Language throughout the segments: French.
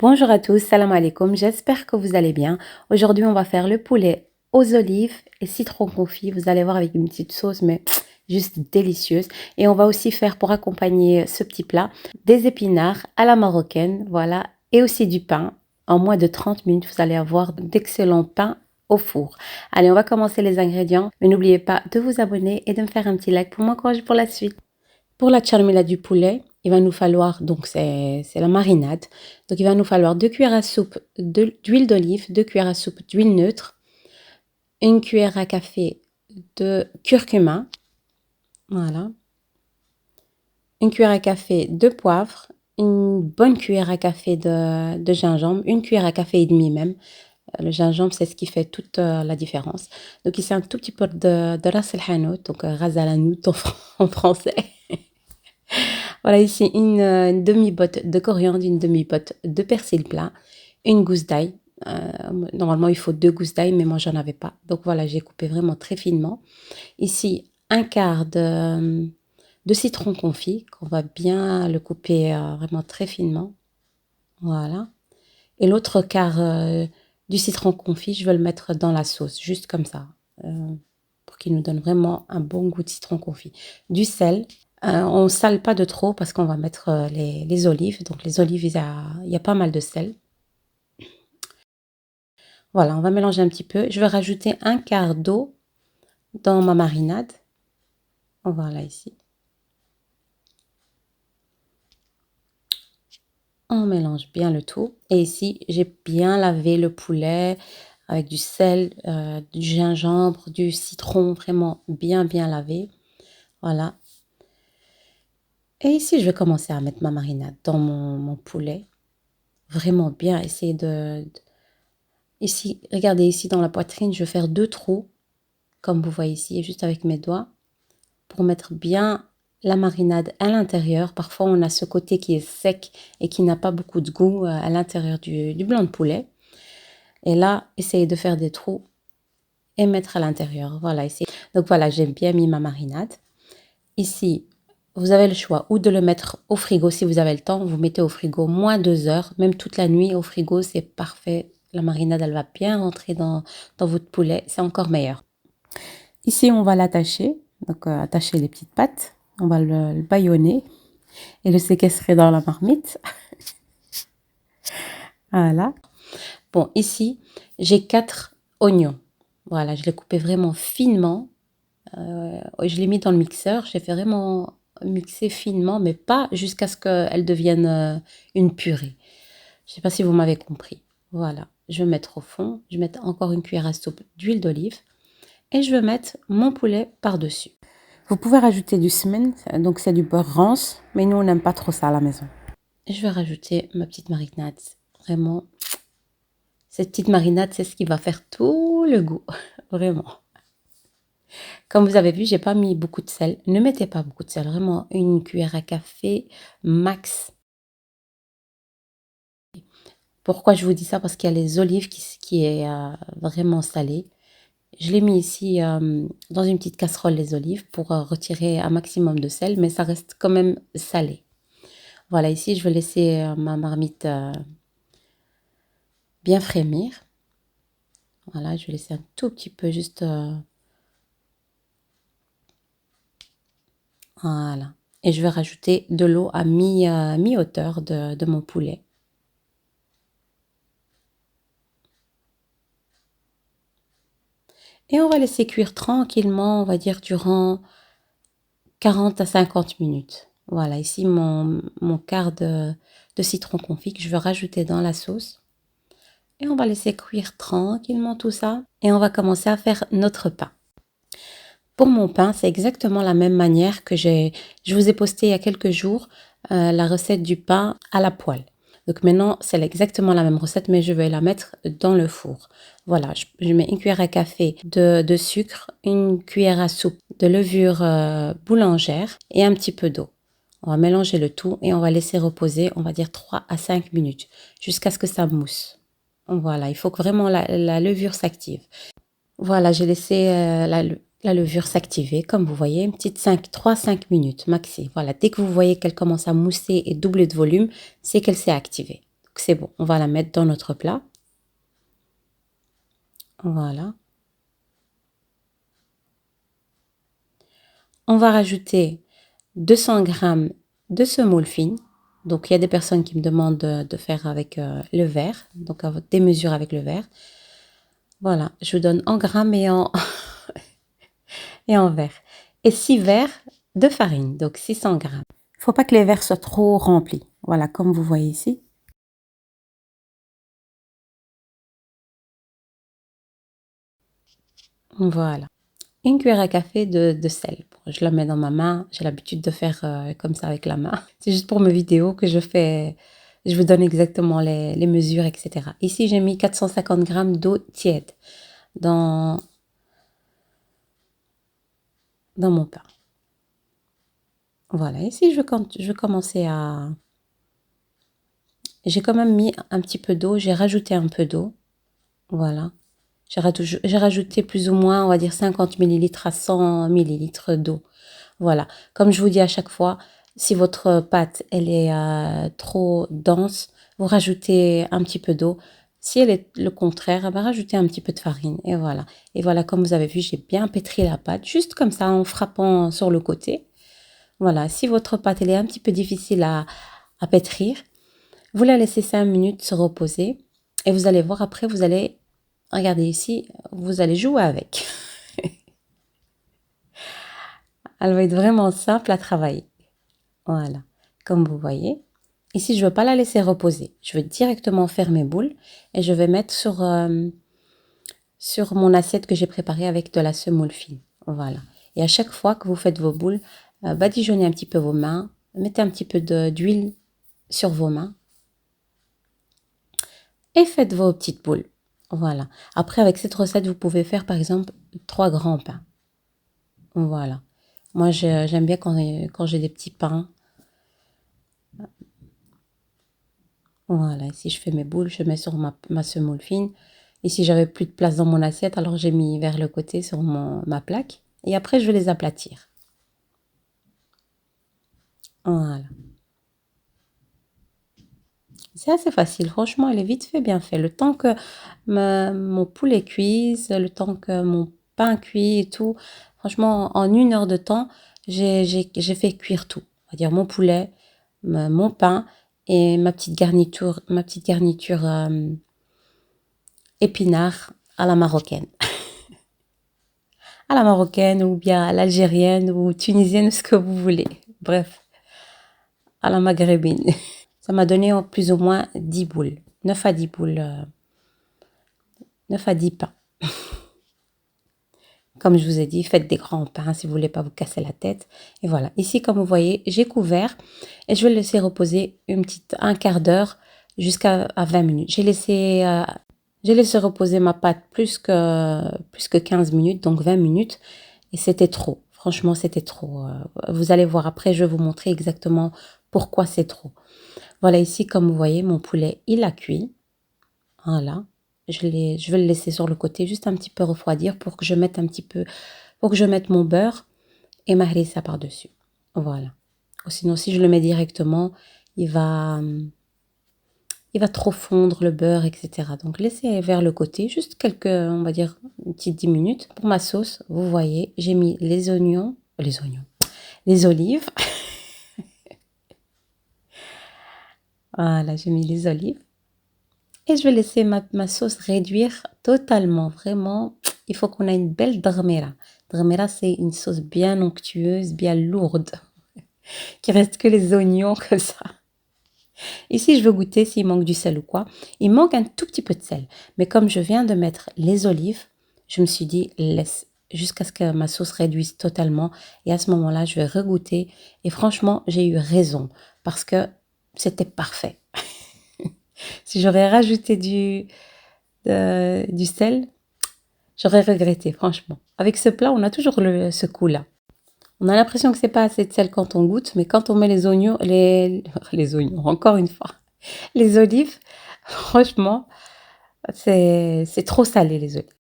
Bonjour à tous, salam alaikum, j'espère que vous allez bien. Aujourd'hui, on va faire le poulet aux olives et citron confit. Vous allez voir avec une petite sauce, mais juste délicieuse. Et on va aussi faire pour accompagner ce petit plat des épinards à la marocaine, voilà, et aussi du pain. En moins de 30 minutes, vous allez avoir d'excellents pains au four. Allez, on va commencer les ingrédients, mais n'oubliez pas de vous abonner et de me faire un petit like pour m'encourager pour la suite. Pour la charmila du poulet, il va nous falloir, donc c'est la marinade, donc il va nous falloir 2 cuillères à soupe d'huile d'olive, 2 cuillères à soupe d'huile neutre, 1 cuillère à café de curcuma, voilà, 1 cuillère à café de poivre, une bonne cuillère à café de gingembre, 1 cuillère à café et demi même. Le gingembre, c'est ce qui fait toute la différence. Donc ici, un tout petit peu de ras el hanout, donc ras al hanout en français. Voilà ici une demi-botte de coriandre, une demi-botte de persil plat, une gousse d'ail. Normalement, il faut 2 gousses d'ail, mais moi, j'en avais pas. Donc voilà, j'ai coupé vraiment très finement. Ici, un quart de citron confit, qu'on va bien le couper vraiment très finement. Voilà. Et l'autre quart du citron confit, je vais le mettre dans la sauce, juste comme ça, pour qu'il nous donne vraiment un bon goût de citron confit. Du sel. On ne sale pas de trop parce qu'on va mettre les olives. Donc les olives, il y a pas mal de sel. Voilà, on va mélanger un petit peu. Je vais rajouter un quart d'eau dans ma marinade. Voilà ici. On mélange bien le tout. Et ici, j'ai bien lavé le poulet avec du sel, du gingembre, du citron, vraiment bien lavé. Voilà. Et ici, je vais commencer à mettre ma marinade dans mon poulet. Vraiment bien essayer Ici, regardez ici dans la poitrine, je vais faire 2 trous, comme vous voyez ici, juste avec mes doigts, pour mettre bien la marinade à l'intérieur. Parfois, on a ce côté qui est sec et qui n'a pas beaucoup de goût à l'intérieur du blanc de poulet. Et là, essayez de faire des trous et mettre à l'intérieur. Voilà, ici. Donc voilà, j'ai bien mis ma marinade. Ici, vous avez le choix ou de le mettre au frigo si vous avez le temps. Vous mettez au frigo moins 2 heures, même toute la nuit au frigo, c'est parfait. La marinade, elle va bien rentrer dans votre poulet, c'est encore meilleur. Ici, on va l'attacher, donc attacher les petites pattes. On va le bâillonner et le séquestrer dans la marmite. Voilà. Bon, ici, j'ai 4 oignons. Voilà, je l'ai coupé vraiment finement. Je l'ai mis dans le mixeur. J'ai fait vraiment mixer finement, mais pas jusqu'à ce qu'elle devienne une purée. Je ne sais pas si vous m'avez compris. Voilà, je vais mettre au fond. Je vais mettre encore une cuillère à soupe d'huile d'olive. Et je vais mettre mon poulet par-dessus. Vous pouvez rajouter du semen, donc c'est du beurre rance, mais nous on n'aime pas trop ça à la maison. Et je vais rajouter ma petite marinade. Vraiment, cette petite marinade, c'est ce qui va faire tout le goût. Vraiment. Comme vous avez vu, j'ai pas mis beaucoup de sel. Ne mettez pas beaucoup de sel. Vraiment, une cuillère à café max. Pourquoi je vous dis ça? Parce qu'il y a les olives qui est vraiment salé. Je l'ai mis ici dans une petite casserole, les olives, pour retirer un maximum de sel, mais ça reste quand même salé. Voilà, ici, je vais laisser ma marmite bien frémir. Voilà, je vais laisser un tout petit peu juste... voilà. Et je vais rajouter de l'eau à mi-hauteur de mon poulet. Et on va laisser cuire tranquillement, on va dire durant 40 à 50 minutes. Voilà, ici mon quart de citron confit que je vais rajouter dans la sauce. Et on va laisser cuire tranquillement tout ça. Et on va commencer à faire notre pain. Pour mon pain, c'est exactement la même manière que je vous ai posté il y a quelques jours la recette du pain à la poêle. Donc maintenant, c'est exactement la même recette, mais je vais la mettre dans le four. Voilà, je mets une cuillère à café de sucre, une cuillère à soupe de levure boulangère et un petit peu d'eau. On va mélanger le tout et on va laisser reposer, on va dire 3 à 5 minutes, jusqu'à ce que ça mousse. Voilà, il faut que vraiment la levure s'active. Voilà, j'ai laissé la levure s'activer, comme vous voyez, une petite 3-5 minutes maxi. Voilà, dès que vous voyez qu'elle commence à mousser et doubler de volume, c'est qu'elle s'est activée. Donc, c'est bon, on va la mettre dans notre plat. Voilà. On va rajouter 200 g de semoule fine. Donc, il y a des personnes qui me demandent de faire avec le verre. Donc, des mesures avec le verre. Voilà, je vous donne en grammes et en, et en verres. Et 6 verres de farine, donc 600 grammes. Il ne faut pas que les verres soient trop remplis. Voilà, comme vous voyez ici. Voilà. Une cuillère à café de sel. Bon, je la mets dans ma main. J'ai l'habitude de faire comme ça avec la main. C'est juste pour mes vidéos que je fais. Je vous donne exactement les mesures, etc. Ici, j'ai mis 450 grammes d'eau tiède dans mon pain. Voilà, ici, je vais commencer à... J'ai quand même mis un petit peu d'eau. J'ai rajouté un peu d'eau. Voilà. J'ai rajouté plus ou moins, on va dire 50 millilitres à 100 millilitres d'eau. Voilà. Comme je vous dis à chaque fois, si votre pâte, elle est trop dense, vous rajoutez un petit peu d'eau. Si elle est le contraire, ben rajoutez un petit peu de farine. Et voilà. Et voilà, comme vous avez vu, j'ai bien pétri la pâte, juste comme ça, en frappant sur le côté. Voilà. Si votre pâte, elle est un petit peu difficile à pétrir, vous la laissez 5 minutes se reposer. Et vous allez voir, après, vous allez... Regardez ici, vous allez jouer avec. Elle va être vraiment simple à travailler. Voilà, comme vous voyez. Ici, je ne veux pas la laisser reposer. Je veux directement faire mes boules et je vais mettre sur mon assiette que j'ai préparée avec de la semoule fine. Voilà. Et à chaque fois que vous faites vos boules, badigeonnez un petit peu vos mains. Mettez un petit peu d'huile sur vos mains. Et faites vos petites boules. Voilà. Après, avec cette recette, vous pouvez faire par exemple 3 grands pains. Voilà. Moi, j'aime bien quand j'ai des petits pains. Voilà, ici, je fais mes boules, je mets sur ma semoule fine. Ici, j'avais plus de place dans mon assiette, alors j'ai mis vers le côté sur ma plaque. Et après, je vais les aplatir. Voilà. C'est assez facile, franchement, elle est vite fait, bien fait. Le temps que mon poulet cuise, le temps que mon pain cuit et tout, franchement, en 1 heure de temps, j'ai fait cuire tout. On va dire mon poulet, mon pain et ma petite garniture épinard à la marocaine. À la marocaine ou bien à l'algérienne ou tunisienne, ce que vous voulez. Bref, à la maghrébine. Ça m'a donné plus ou moins 10 boules. 9 à 10 boules. 9 à 10 pains. Comme je vous ai dit, faites des grands pains si vous voulez pas vous casser la tête. Et voilà. Ici, comme vous voyez, j'ai couvert et je vais le laisser reposer un quart d'heure jusqu'à 20 minutes. J'ai laissé reposer ma pâte plus que 15 minutes, donc 20 minutes. Et c'était trop. Franchement, c'était trop. Vous allez voir après, je vais vous montrer exactement pourquoi c'est trop. Voilà, ici, comme vous voyez, mon poulet, il a cuit. Voilà. Je vais le laisser sur le côté, juste un petit peu refroidir pour que je mette mon beurre et ma harissa par-dessus. Voilà. Ou sinon, si je le mets directement, il va trop fondre le beurre, etc. Donc, laissez vers le côté, juste on va dire, une petite 10 minutes. Pour ma sauce, vous voyez, j'ai mis les olives. Voilà, j'ai mis les olives. Et je vais laisser ma sauce réduire totalement. Vraiment, il faut qu'on ait une belle drmera. Drmera, c'est une sauce bien onctueuse, bien lourde, qui reste que les oignons comme ça. Ici, je veux goûter s'il manque du sel ou quoi. Il manque un tout petit peu de sel. Mais comme je viens de mettre les olives, je me suis dit, laisse jusqu'à ce que ma sauce réduise totalement. Et à ce moment-là, je vais regoûter. Et franchement, j'ai eu raison parce que c'était parfait. Si j'aurais rajouté du sel, j'aurais regretté, franchement. Avec ce plat, on a toujours ce coup-là. On a l'impression que c'est pas assez de sel quand on goûte, mais quand on met les oignons, les oignons, encore une fois, les olives, franchement, c'est trop salé, les olives.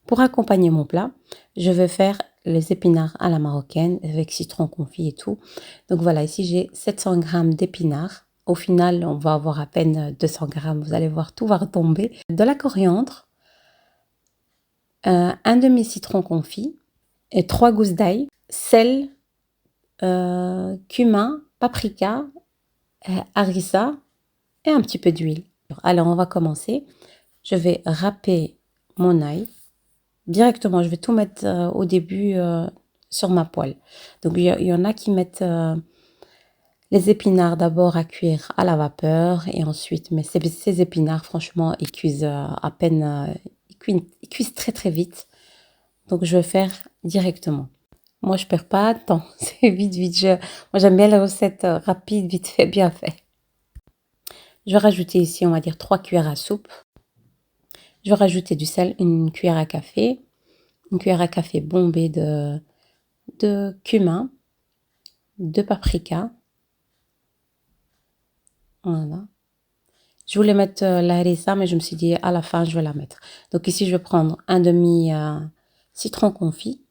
Pour accompagner mon plat, je vais faire les épinards à la marocaine avec citron confit et tout. Donc voilà, ici j'ai 700 g d'épinards. Au final, on va avoir à peine 200 grammes. Vous allez voir, tout va retomber. De la coriandre, un demi-citron confit, et 3 gousses d'ail, sel, cumin, paprika, harissa et un petit peu d'huile. Alors, on va commencer. Je vais râper mon ail. Directement, je vais tout mettre au début sur ma poêle. Donc, il y en a qui mettent les épinards d'abord à cuire à la vapeur. Et ensuite, mais ces épinards, franchement, ils cuisent à peine... ils cuisent très, très vite. Donc, je vais faire directement. Moi, je perds pas de temps. C'est vite, vite. Moi, j'aime bien les recettes rapides, vite fait, bien fait. Je vais rajouter ici, on va dire, 3 cuillères à soupe. Je vais rajouter du sel, une cuillère à café. Une cuillère à café bombée de cumin, de paprika. Voilà. Je voulais mettre la harissa, mais je me suis dit, à la fin, je vais la mettre. Donc ici, je vais prendre un demi citron confit.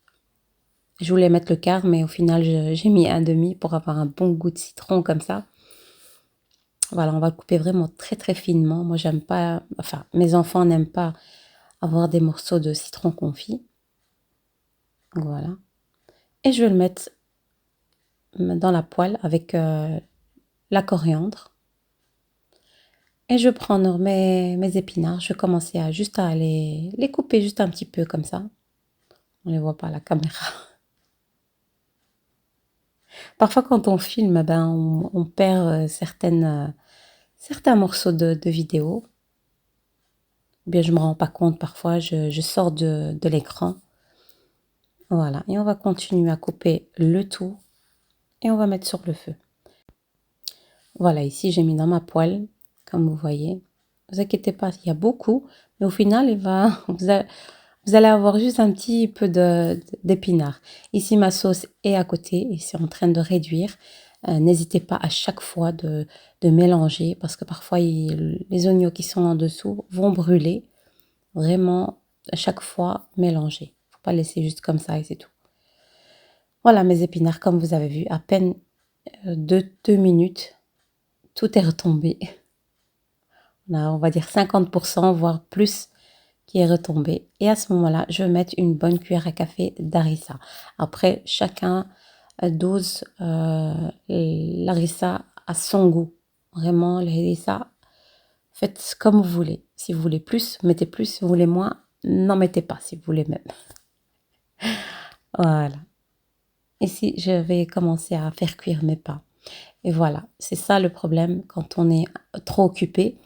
Je voulais mettre le quart, mais au final, j'ai mis un demi pour avoir un bon goût de citron comme ça. Voilà, on va le couper vraiment très très finement. Moi, j'aime pas, enfin, mes enfants n'aiment pas avoir des morceaux de citron confit. Voilà. Et je vais le mettre dans la poêle avec la coriandre. Et je vais prendre mes épinards. Je vais commencer à juste à les couper juste un petit peu comme ça. On ne les voit pas à la caméra. Parfois, quand on filme, ben, on perd certains morceaux de vidéo. Bien, je ne me rends pas compte. Parfois, je sors de l'écran. Voilà. Et on va continuer à couper le tout. Et on va mettre sur le feu. Voilà, ici, j'ai mis dans ma poêle, comme vous voyez. Ne vous inquiétez pas, il y a beaucoup. Mais au final, vous allez avoir juste un petit peu d'épinards. Ici, ma sauce est à côté et c'est en train de réduire. N'hésitez pas à chaque fois de mélanger parce que parfois, les oignons qui sont en dessous vont brûler. Vraiment, à chaque fois, mélanger. Il ne faut pas laisser juste comme ça et c'est tout. Voilà mes épinards, comme vous avez vu, à peine 2 minutes, tout est retombé. On va dire 50%, voire plus, qui est retombé. Et à ce moment-là, je vais mettre une bonne cuillère à café d'harissa. Après, chacun dose l'harissa à son goût. Vraiment, l'harissa, faites comme vous voulez. Si vous voulez plus, mettez plus. Si vous voulez moins, n'en mettez pas, si vous voulez même. Voilà. Ici, je vais commencer à faire cuire mes pâtes. Et voilà, c'est ça le problème quand on est trop occupé.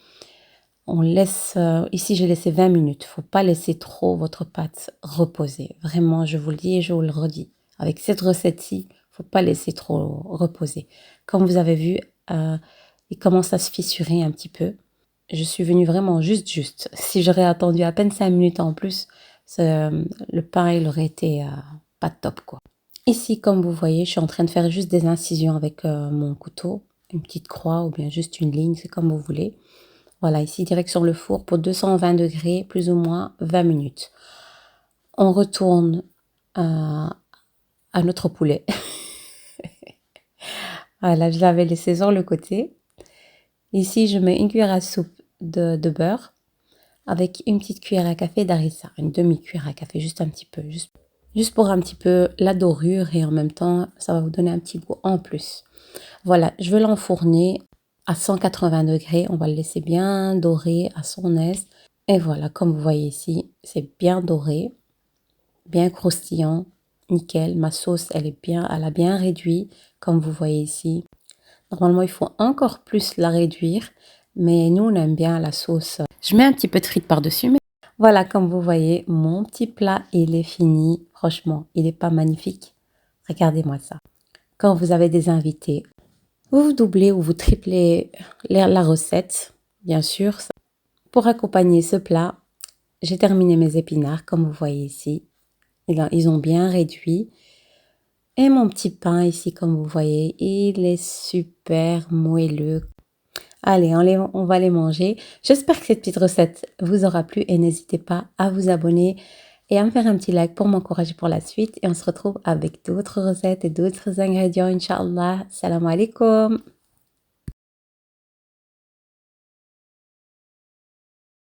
On laisse, ici j'ai laissé 20 minutes. Il ne faut pas laisser trop votre pâte reposer. Vraiment, je vous le dis et je vous le redis. Avec cette recette-ci, il ne faut pas laisser trop reposer. Comme vous avez vu, il commence à se fissurer un petit peu. Je suis venue vraiment juste. Si j'aurais attendu à peine 5 minutes en plus, le pain il aurait été pas top quoi. Ici, comme vous voyez, je suis en train de faire juste des incisions avec mon couteau. Une petite croix ou bien juste une ligne, c'est comme vous voulez. Voilà, ici, direct sur le four pour 220 degrés, plus ou moins 20 minutes. On retourne à notre poulet. Voilà, je l'avais laissé sur le côté. Ici, je mets une cuillère à soupe de beurre avec une petite cuillère à café d'harissa. Une demi-cuillère à café, juste un petit peu. Juste pour un petit peu la dorure et en même temps, ça va vous donner un petit goût en plus. Voilà, je vais l'enfourner à 180 degrés. On va le laisser bien dorer à son aise. Et voilà, comme vous voyez ici, c'est bien doré, bien croustillant, nickel. Ma sauce, elle a bien réduit, comme vous voyez ici. Normalement, il faut encore plus la réduire, mais nous, on aime bien la sauce. Je mets un petit peu de frites par-dessus, mais voilà, comme vous voyez, mon petit plat, il est fini. Franchement, il n'est pas magnifique. Regardez-moi ça. Quand vous avez des invités, vous doublez ou vous triplez la recette, bien sûr. Pour accompagner ce plat, j'ai terminé mes épinards, comme vous voyez ici. Ils ont bien réduit. Et mon petit pain ici, comme vous voyez, il est super moelleux. Allez, on va les manger. J'espère que cette petite recette vous aura plu et n'hésitez pas à vous abonner et à me faire un petit like pour m'encourager pour la suite. Et on se retrouve avec d'autres recettes et d'autres ingrédients, Inch'Allah. Salam alaikum.